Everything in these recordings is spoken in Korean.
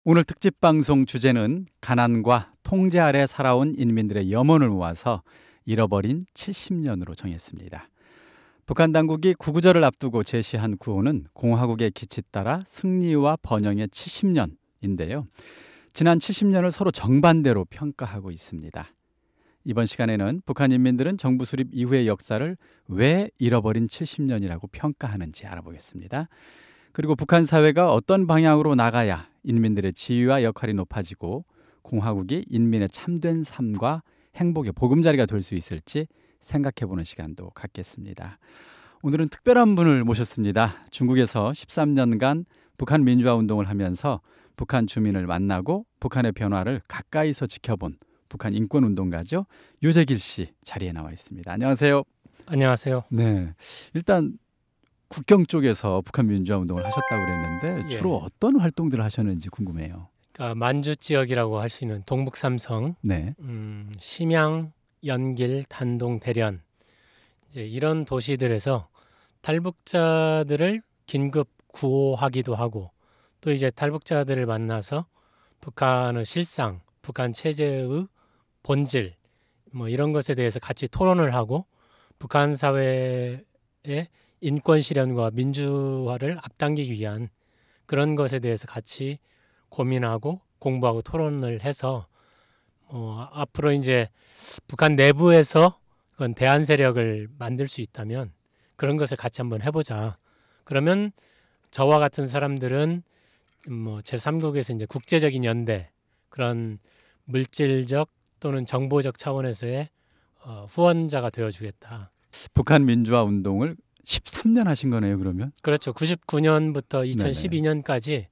오늘 특집 방송 주제는 가난과 통제 아래 살아온 인민들의 염원을 모아서 잃어버린 70년으로 정했습니다. 북한 당국이 구구절을 앞두고 제시한 구호는 공화국의 기치 따라 승리와 번영의 70년인데요. 지난 70년을 서로 정반대로 평가하고 있습니다. 이번 시간에는 북한 인민들은 정부 수립 이후의 역사를 왜 잃어버린 70년이라고 평가하는지 알아보겠습니다. 그리고 북한 사회가 어떤 방향으로 나가야 인민들의 지위와 역할이 높아지고 공화국이 인민의 참된 삶과 행복의 보금자리가 될 수 있을지 생각해보는 시간도 갖겠습니다. 오늘은 특별한 분을 모셨습니다. 중국에서 13년간 북한 민주화 운동을 하면서 북한 주민을 만나고 북한의 변화를 가까이서 지켜본 북한 인권운동가죠. 유재길 씨 자리에 나와 있습니다. 안녕하세요. 안녕하세요. 네, 일단 국경 쪽에서 북한 민주화 운동을 하셨다고 그랬는데 주로 어떤 활동들을 하셨는지 궁금해요. 그러니까 만주 지역이라고 할 수 있는 동북 삼성, 네. 심양, 연길, 단동, 대련 이제 이런 도시들에서 탈북자들을 긴급 구호하기도 하고 또 이제 탈북자들을 만나서 북한의 실상, 북한 체제의 본질 뭐 이런 것에 대해서 같이 토론을 하고 북한 사회의 인권 실현과 민주화를 앞당기기 위한 그런 것에 대해서 같이 고민하고 공부하고 토론을 해서 앞으로 이제 북한 내부에서 그건 대안 세력을 만들 수 있다면 그런 것을 같이 한번 해보자. 그러면 저와 같은 사람들은 제3국에서 이제 국제적인 연대 그런 물질적 또는 정보적 차원에서의 후원자가 되어주겠다. 북한 민주화 운동을 13년 하신 거네요, 그러면? 그렇죠. 99년부터 2012년까지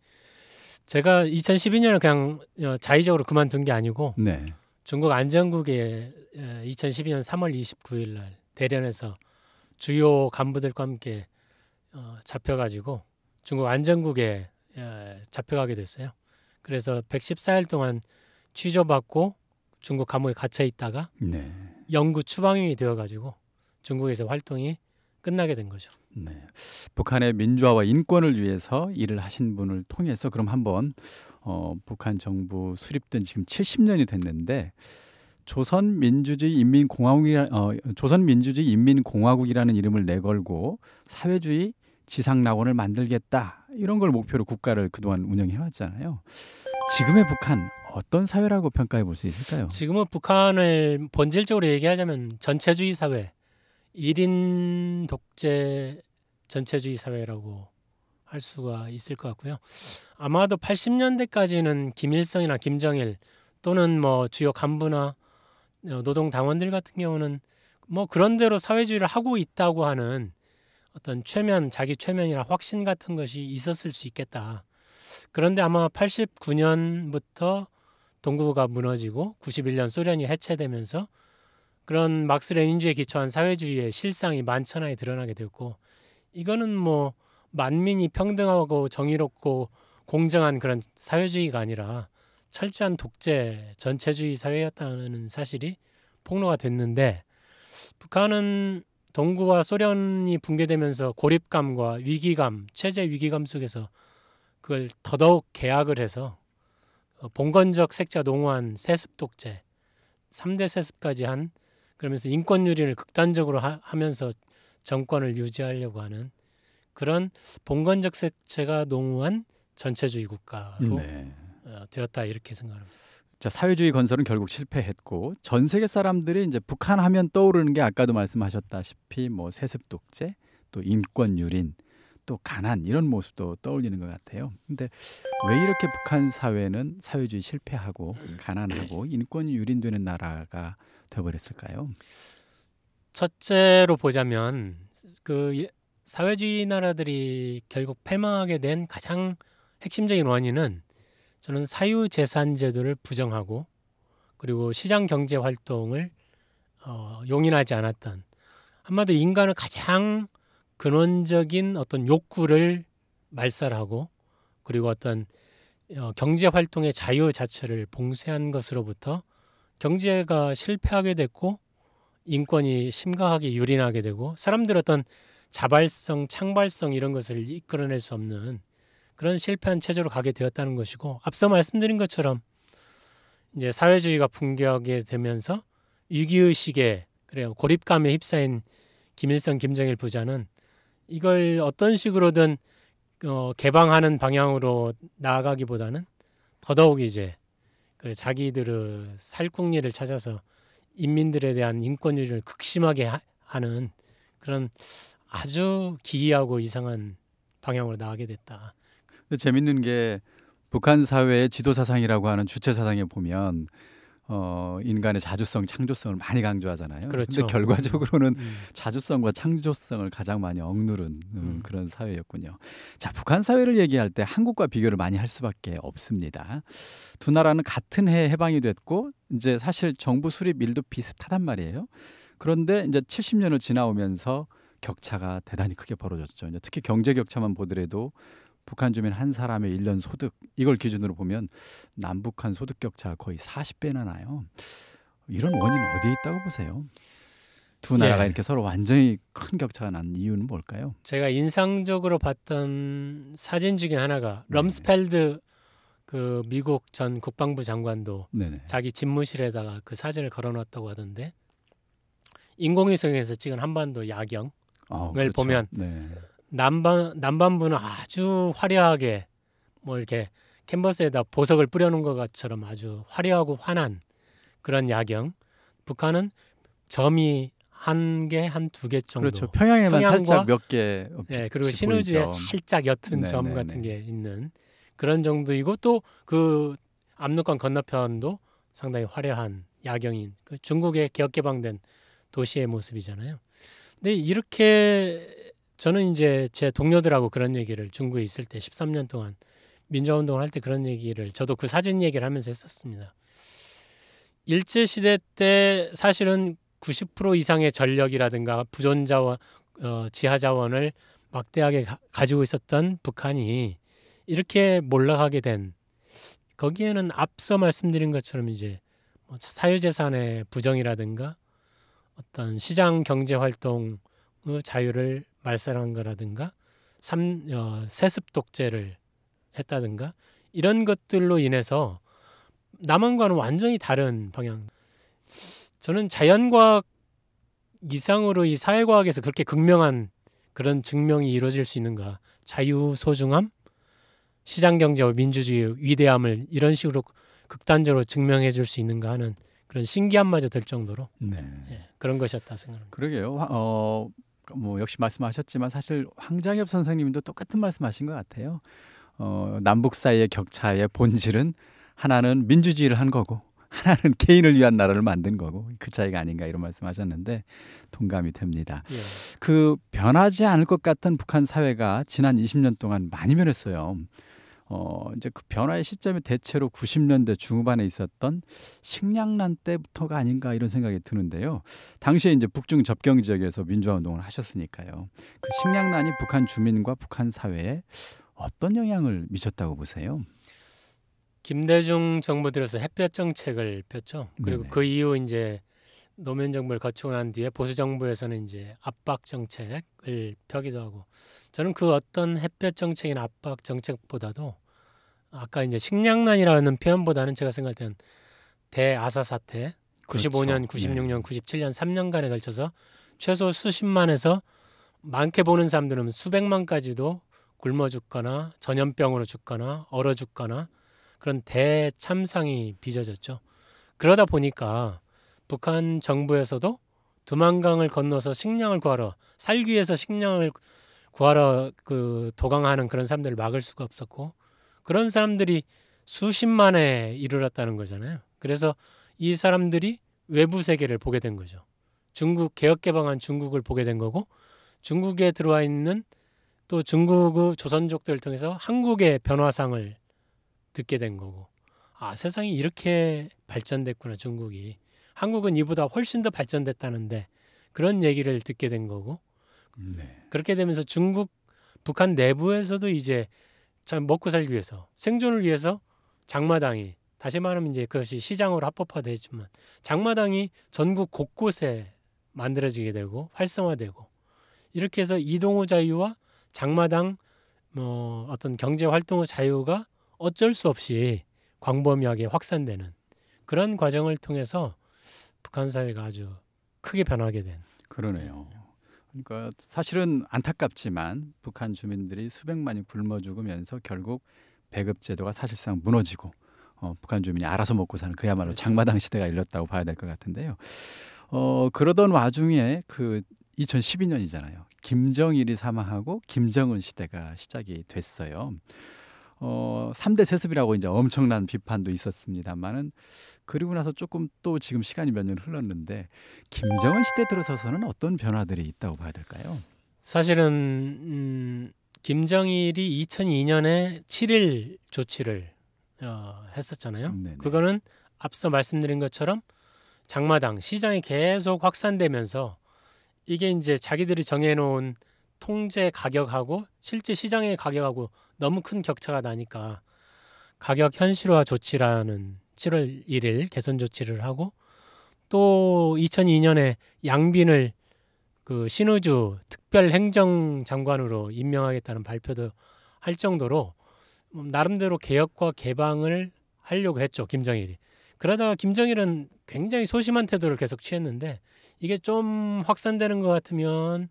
제가 2012년을 그냥 자의적으로 그만둔 게 아니고 네. 중국 안정국에 2012년 3월 29일 날 대련에서 주요 간부들과 함께 잡혀가지고 중국 안정국에 잡혀가게 됐어요. 그래서 114일 동안 취조받고 중국 감옥에 갇혀 있다가 영구 추방이 되어가지고 중국에서 활동이 끝나게 된 거죠. 네. 북한의 민주화와 인권을 위해서 일을 하신 분을 통해서 그럼 한번 북한 정부 수립된 지금 70년이 됐는데 조선민주주의 인민공화국이라는 이름을 내걸고 사회주의 지상낙원을 만들겠다 이런 걸 목표로 국가를 그동안 운영해 왔잖아요. 지금의 북한 어떤 사회라고 평가해 볼 수 있을까요? 지금은 북한을 본질적으로 얘기하자면 전체주의 사회, 1인 독재 전체주의 사회라고 할 수가 있을 것 같고요. 아마도 80년대까지는 김일성이나 김정일 또는 주요 간부나 노동당원들 같은 경우는 그런 대로 사회주의를 하고 있다고 하는 어떤 자기 최면이나 확신 같은 것이 있었을 수 있겠다. 그런데 아마 89년부터 동구가 무너지고 91년 소련이 해체되면서 그런 막스 레닌주의에 기초한 사회주의의 실상이 만천하에 드러나게 되었고 이거는 만민이 평등하고 정의롭고 공정한 그런 사회주의가 아니라 철저한 독재 전체주의 사회였다는 사실이 폭로가 됐는데 북한은 동구와 소련이 붕괴되면서 고립감과 위기감, 체제 위기감 속에서 그걸 더더욱 개혁을 해서 봉건적 색자 농후한 세습 독재 3대 세습까지 한 그러면서 인권 유린을 극단적으로 하면서 정권을 유지하려고 하는 그런 봉건적 색채가 농후한 전체주의 국가로 되었다 이렇게 생각합니다. 자, 사회주의 건설은 결국 실패했고 전 세계 사람들이 이제 북한 하면 떠오르는 게 아까도 말씀하셨다시피 세습 독재, 또 인권 유린, 또 가난 이런 모습도 떠올리는 것 같아요. 근데 왜 이렇게 북한 사회는 사회주의 실패하고 가난하고 인권이 유린되는 나라가 되어버렸을까요? 첫째로 보자면 그 사회주의 나라들이 결국 패망하게 된 가장 핵심적인 원인은 저는 사유재산 제도를 부정하고 그리고 시장 경제 활동을 용인하지 않았던 한마디로 인간의 가장 근원적인 어떤 욕구를 말살하고 그리고 어떤 경제 활동의 자유 자체를 봉쇄한 것으로부터 경제가 실패하게 됐고 인권이 심각하게 유린하게 되고 사람들 어떤 자발성, 창발성 이런 것을 이끌어낼 수 없는 그런 실패한 체제로 가게 되었다는 것이고, 앞서 말씀드린 것처럼 이제 사회주의가 붕괴하게 되면서 위기의식에 그래요 고립감에 휩싸인 김일성, 김정일 부자는 이걸 어떤 식으로든 개방하는 방향으로 나아가기보다는 더더욱 이제 그 자기들의 살궁리를 찾아서 인민들에 대한 인권유린을 극심하게 하는 그런 아주 기이하고 이상한 방향으로 나가게 됐다. 근데 재밌는 게 북한 사회의 지도사상이라고 하는 주체사상에 보면 인간의 자주성, 창조성을 많이 강조하잖아요. 그렇죠. 근데 결과적으로는 자주성과 창조성을 가장 많이 억누른 그런 사회였군요. 자, 북한 사회를 얘기할 때 한국과 비교를 많이 할 수밖에 없습니다. 두 나라는 같은 해에 해방이 됐고 이제 사실 정부 수립 일도 비슷하단 말이에요. 그런데 이제 70년을 지나오면서 격차가 대단히 크게 벌어졌죠. 이제 특히 경제 격차만 보더라도 북한 주민 한 사람의 1년 소득 이걸 기준으로 보면 남북한 소득 격차가 거의 40배나 나요. 이런 원인은 어디에 있다고 보세요? 두 나라가 이렇게 서로 완전히 큰 격차가 난 이유는 뭘까요? 제가 인상적으로 봤던 사진 중에 하나가 럼스펠드 그 미국 전 국방부 장관도 네네. 자기 집무실에다가 그 사진을 걸어놨다고 하던데, 인공위성에서 찍은 한반도 야경을 그렇죠. 보면 네. 남반부는 아주 화려하게 뭐 이렇게 캔버스에다 보석을 뿌려놓은 것처럼 아주 화려하고 환한 그런 야경. 북한은 점이 한 개, 한 두 개 정도. 그렇죠. 평양에만 평양과, 살짝 몇 개. 네, 그리고 신우주에 살짝 옅은 점 같은 게 있는 그런 정도이고, 또 그 압록강 건너편도 상당히 화려한 야경인 그 중국의 개혁개방된 도시의 모습이잖아요. 근데 이렇게 저는 이제 제 동료들하고 그런 얘기를 중국에 있을 때 13년 동안 민주화운동을 할 때 그런 얘기를 저도 그 사진 얘기를 하면서 했었습니다. 일제시대 때 사실은 90% 이상의 전력이라든가 부존자원, 지하자원을 막대하게 가지고 있었던 북한이 이렇게 몰락하게 된, 거기에는 앞서 말씀드린 것처럼 이제 뭐 사유재산의 부정이라든가 어떤 시장 경제 활동의 자유를 말살한 거라든가 세습 독재를 했다든가 이런 것들로 인해서 남한과는 완전히 다른 방향. 저는 자연과학 이상으로 이 사회과학에서 그렇게 극명한 그런 증명이 이루어질 수 있는가, 자유, 소중함, 시장경제와 민주주의의 위대함을 이런 식으로 극단적으로 증명해 줄 수 있는가 하는 그런 신기함마저 들 정도로 그런 것이었다 생각합니다. 그러게요. 뭐 역시 말씀하셨지만 사실 황장엽 선생님도 똑같은 말씀하신 것 같아요. 남북 사이의 격차의 본질은 하나는 민주주의를 한 거고 하나는 개인을 위한 나라를 만든 거고 그 차이가 아닌가 이런 말씀하셨는데 동감이 됩니다. 그 변하지 않을 것 같던 북한 사회가 지난 20년 동안 많이 변했어요. 이제 그 변화의 시점이 대체로 90년대 중후반에 있었던 식량난 때부터가 아닌가 이런 생각이 드는데요. 당시에 이제 북중 접경 지역에서 민주화 운동을 하셨으니까요. 그 식량난이 북한 주민과 북한 사회에 어떤 영향을 미쳤다고 보세요? 김대중 정부 들어서 햇볕 정책을 폈죠. 그리고 네네. 그 이후 이제 노무현 정부를 거치고 난 뒤에 보수 정부에서는 이제 압박 정책을 펴기도 하고, 저는 그 어떤 햇볕 정책이나 압박 정책보다도 아까 이제 식량난이라는 표현보다는 제가 생각할 때는 대아사 사태 95년, 그렇죠. 96년, 97년 3년간에 걸쳐서 최소 수십만에서 많게 보는 사람들은 수백만까지도 굶어 죽거나 전염병으로 죽거나 얼어 죽거나 그런 대참상이 빚어졌죠. 그러다 보니까 북한 정부에서도 두만강을 건너서 식량을 구하러, 살기 위해서 식량을 구하러 그 도강하는 그런 사람들을 막을 수가 없었고, 그런 사람들이 수십만에 이르렀다는 거잖아요. 그래서 이 사람들이 외부 세계를 보게 된 거죠. 중국, 개혁개방한 중국을 보게 된 거고, 중국에 들어와 있는 또 중국의 조선족들을 통해서 한국의 변화상을 듣게 된 거고, 아, 세상이 이렇게 발전됐구나, 중국이. 한국은 이보다 훨씬 더 발전됐다는데 그런 얘기를 듣게 된 거고, 그렇게 되면서 북한 내부에서도 이제 참 먹고 살기 위해서, 생존을 위해서 장마당이, 다시 말하면 이제 그것이 시장으로 합법화되지만 장마당이 전국 곳곳에 만들어지게 되고 활성화되고, 이렇게 해서 이동호 자유와 장마당 뭐 어떤 경제 활동의 자유가 어쩔 수 없이 광범위하게 확산되는 그런 과정을 통해서 북한 사회가 아주 크게 변하게 된. 그러네요. 그러니까 사실은 안타깝지만 북한 주민들이 수백만이 굶어 죽으면서 결국 배급 제도가 사실상 무너지고 북한 주민이 알아서 먹고 사는 그야말로 그렇죠. 장마당 시대가 일렀다고 봐야 될 것 같은데요. 그러던 와중에 그 2012년이잖아요. 김정일이 사망하고 김정은 시대가 시작이 됐어요. 3대 세습이라고 이제 엄청난 비판도 있었습니다만은 그리고 나서 조금 또 지금 시간이 몇 년 흘렀는데 김정은 시대 들어서서는 어떤 변화들이 있다고 봐야 될까요? 사실은 김정일이 2002년에 7.1 조치를 했었잖아요. 네네. 그거는 앞서 말씀드린 것처럼 장마당 시장이 계속 확산되면서 이게 이제 자기들이 정해놓은 통제 가격하고 실제 시장의 가격하고 너무 큰 격차가 나니까 가격 현실화 조치라는 7월 1일 개선 조치를 하고 또 2002년에 양빈을 그 신우주 특별행정장관으로 임명하겠다는 발표도 할 정도로 나름대로 개혁과 개방을 하려고 했죠, 김정일이. 그러다가 김정일은 굉장히 소심한 태도를 계속 취했는데 이게 좀 확산되는 것 같으면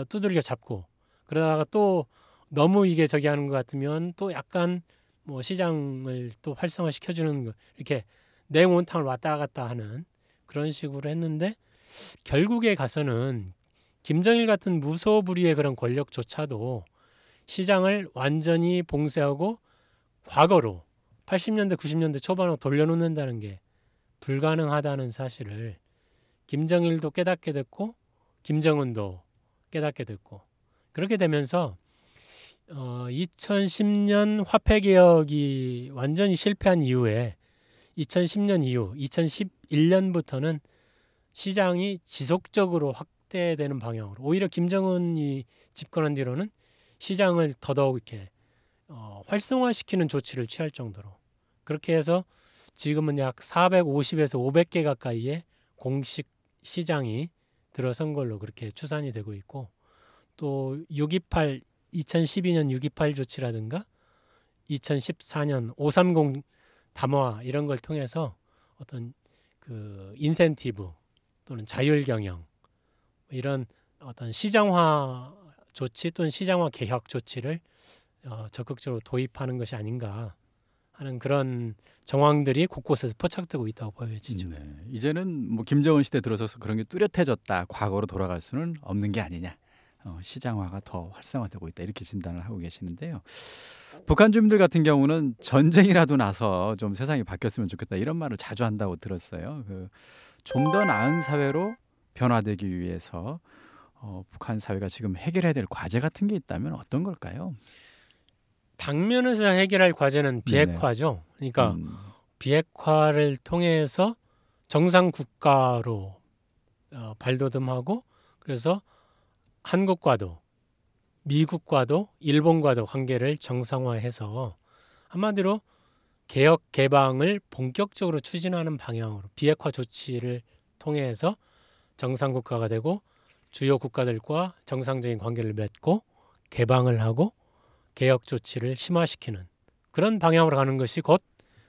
두들겨 잡고 그러다가 또 너무 이게 저기 하는 것 같으면 또 약간 뭐 시장을 또 활성화 시켜주는 거 이렇게 냉온탕을 왔다 갔다 하는 그런 식으로 했는데 결국에 가서는 김정일 같은 무소불위의 그런 권력조차도 시장을 완전히 봉쇄하고 과거로 80년대 90년대 초반으로 돌려놓는다는 게 불가능하다는 사실을 김정일도 깨닫게 됐고 김정은도 깨닫게 됐고 그렇게 되면서 2010년 화폐개혁이 완전히 실패한 이후에 2010년 이후 2011년부터는 시장이 지속적으로 확대되는 방향으로 오히려 김정은이 집권한 뒤로는 시장을 더더욱 이렇게 활성화시키는 조치를 취할 정도로 그렇게 해서 지금은 약 450에서 500개 가까이의 공식 시장이 들어선 걸로 그렇게 추산이 되고 있고 또 6.28 2012년 6.28 조치라든가 2014년 530 담화 이런 걸 통해서 어떤 그 인센티브 또는 자율 경영 이런 어떤 시장화 조치 또는 시장화 개혁 조치를 적극적으로 도입하는 것이 아닌가 하는 그런 정황들이 곳곳에서 포착되고 있다고 보여지죠. 네. 이제는 뭐 김정은 시대 들어서서 그런 게 뚜렷해졌다. 과거로 돌아갈 수는 없는 게 아니냐. 시장화가 더 활성화되고 있다. 이렇게 진단을 하고 계시는데요. 북한 주민들 같은 경우는 전쟁이라도 나서 좀 세상이 바뀌었으면 좋겠다. 이런 말을 자주 한다고 들었어요. 좀 더 나은 사회로 변화되기 위해서 북한 사회가 지금 해결해야 될 과제 같은 게 있다면 어떤 걸까요? 당면에서 해결할 과제는 비핵화죠. 그러니까 비핵화를 통해서 정상 국가로 발돋움하고 그래서 한국과도 미국과도 일본과도 관계를 정상화해서 한마디로 개혁 개방을 본격적으로 추진하는 방향으로 비핵화 조치를 통해서 정상 국가가 되고 주요 국가들과 정상적인 관계를 맺고 개방을 하고 개혁 조치를 심화시키는 그런 방향으로 가는 것이 곧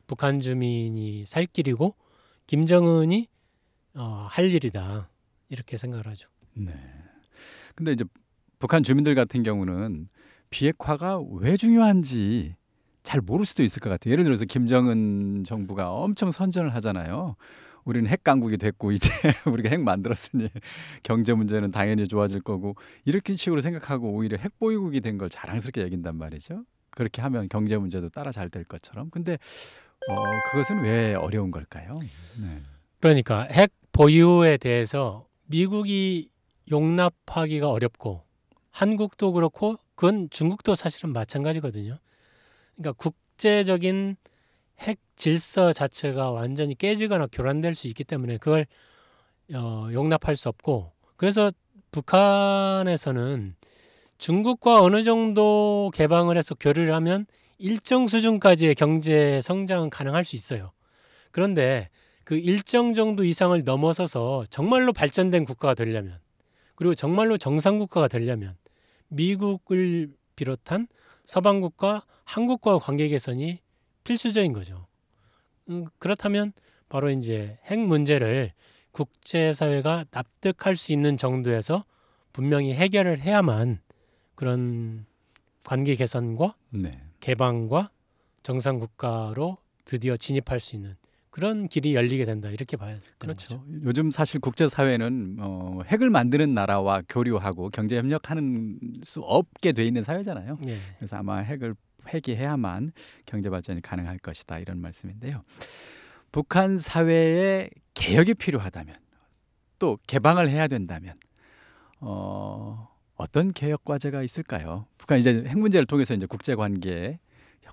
북한 주민이 살 길이고 김정은이 할 일이다 이렇게 생각을 하죠. 네. 근데 이제 북한 주민들 같은 경우는 비핵화가 왜 중요한지 잘 모를 수도 있을 것 같아요. 예를 들어서 김정은 정부가 엄청 선전을 하잖아요. 우리는 핵 강국이 됐고 이제 우리가 핵 만들었으니 경제 문제는 당연히 좋아질 거고 이렇게 식으로 생각하고 오히려 핵 보유국이 된 걸 자랑스럽게 여긴단 말이죠. 그렇게 하면 경제 문제도 따라 잘 될 것처럼. 근데 그것은 왜 어려운 걸까요? 네. 그러니까 핵 보유에 대해서 미국이 용납하기가 어렵고 한국도 그렇고 그건 중국도 사실은 마찬가지거든요. 그러니까 국제적인 핵 질서 자체가 완전히 깨지거나 교란될 수 있기 때문에 그걸 용납할 수 없고 그래서 북한에서는 중국과 어느 정도 개방을 해서 교류를 하면 일정 수준까지의 경제 성장은 가능할 수 있어요. 그런데 그 일정 정도 이상을 넘어서서 정말로 발전된 국가가 되려면 그리고 정말로 정상 국가가 되려면 미국을 비롯한 서방국과 한국과 관계 개선이 필수적인 거죠. 그렇다면 바로 이제 핵 문제를 국제사회가 납득할 수 있는 정도에서 분명히 해결을 해야만 그런 관계 개선과 네. 개방과 정상 국가로 드디어 진입할 수 있는 그런 길이 열리게 된다 이렇게 봐야 되는 그렇죠. 거죠. 요즘 사실 국제사회는 핵을 만드는 나라와 교류하고 경제 협력하는 수 없게 돼 있는 사회잖아요. 예. 그래서 아마 핵을 폐기해야만 경제 발전이 가능할 것이다 이런 말씀인데요. 북한 사회에 개혁이 필요하다면 또 개방을 해야 된다면 어떤 개혁 과제가 있을까요? 북한 이제 핵 문제를 통해서 이제 국제 관계에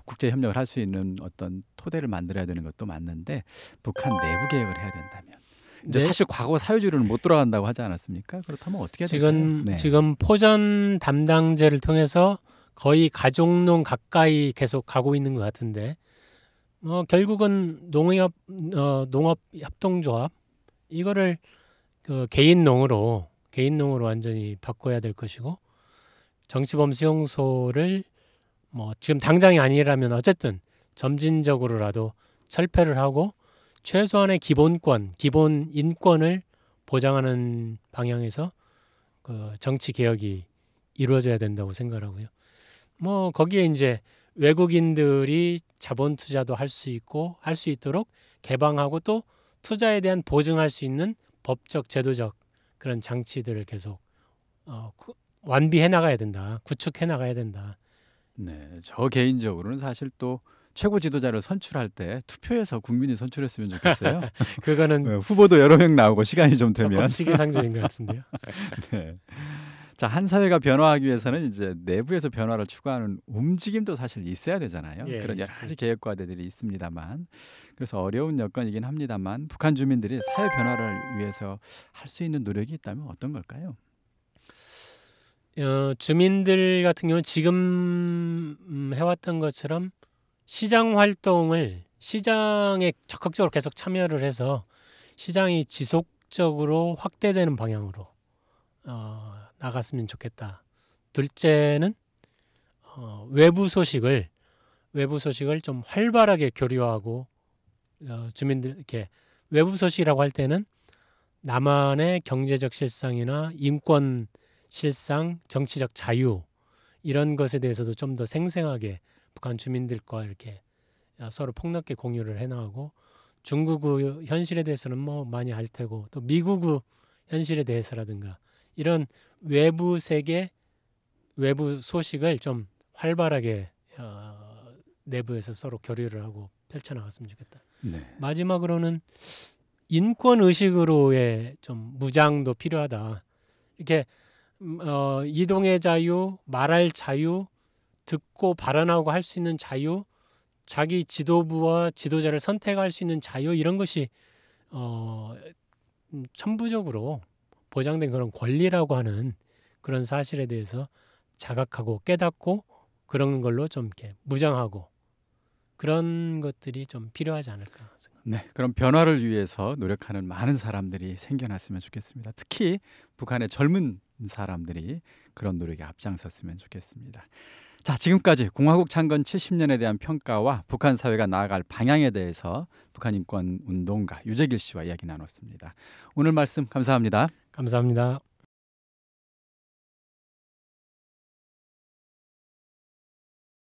국제 협력을 할 수 있는 어떤 토대를 만들어야 되는 것도 맞는데 북한 내부 개혁을 해야 된다면 이제 네. 사실 과거 사회주의로는 못 돌아간다고 하지 않았습니까? 그렇다면 어떻게 될까요? 지금 포전 담당제를 통해서 거의 가족농 가까이 계속 가고 있는 것 같은데 결국은 농업 협동조합 이거를 그 개인농으로 완전히 바꿔야 될 것이고 정치범 수용소를 지금 당장이 아니라면 어쨌든 점진적으로라도 철폐를 하고 최소한의 기본 인권을 보장하는 방향에서 그 정치 개혁이 이루어져야 된다고 생각하고요. 거기에 이제 외국인들이 자본 투자도 할 수 있도록 개방하고 또 투자에 대한 보증할 수 있는 법적, 제도적 그런 장치들을 계속 완비해 나가야 된다. 구축해 나가야 된다. 네, 저 개인적으로는 사실 또 최고 지도자를 선출할 때 투표해서 국민이 선출했으면 좋겠어요. 그거는 네, 후보도 여러 명 나오고 시간이 좀 되면. 조금 시기상조인 것 같은데요. 네. 자, 한 사회가 변화하기 위해서는 이제 내부에서 변화를 추구하는 움직임도 사실 있어야 되잖아요. 예, 그런 여러 가지 그렇죠. 개혁 과제들이 있습니다만, 그래서 어려운 여건이긴 합니다만, 북한 주민들이 사회 변화를 위해서 할 수 있는 노력이 있다면 어떤 걸까요? 주민들 같은 경우는 지금 해왔던 것처럼 시장 활동을 시장에 적극적으로 계속 참여를 해서 시장이 지속적으로 확대되는 방향으로 나갔으면 좋겠다. 둘째는 외부 소식을 좀 활발하게 교류하고 주민들 이렇게 외부 소식이라고 할 때는 남한의 경제적 실상이나 인권 실상, 정치적 자유 이런 것에 대해서도 좀 더 생생하게 북한 주민들과 이렇게 서로 폭넓게 공유를 해나가고 중국의 현실에 대해서는 많이 알 테고 또 미국의 현실에 대해서라든가 이런 외부 세계, 외부 소식을 좀 활발하게 내부에서 서로 교류를 하고 펼쳐나갔으면 좋겠다. 네. 마지막으로는 인권 의식으로의 좀 무장도 필요하다. 이렇게 이동의 자유, 말할 자유, 듣고 발언하고 할 수 있는 자유, 자기 지도부와 지도자를 선택할 수 있는 자유 이런 것이 천부적으로 보장된 그런 권리라고 하는 그런 사실에 대해서 자각하고 깨닫고 그런 걸로 좀 이렇게 무장하고 그런 것들이 좀 필요하지 않을까 생각합니다. 네, 그럼 변화를 위해서 노력하는 많은 사람들이 생겨났으면 좋겠습니다. 특히 북한의 젊은 사람들이 그런 노력에 앞장섰으면 좋겠습니다. 자, 지금까지 공화국 창건 70년에 대한 평가와 북한 사회가 나아갈 방향에 대해서 북한 인권 운동가 유재길 씨와 이야기 나눴습니다. 오늘 말씀 감사합니다. 감사합니다.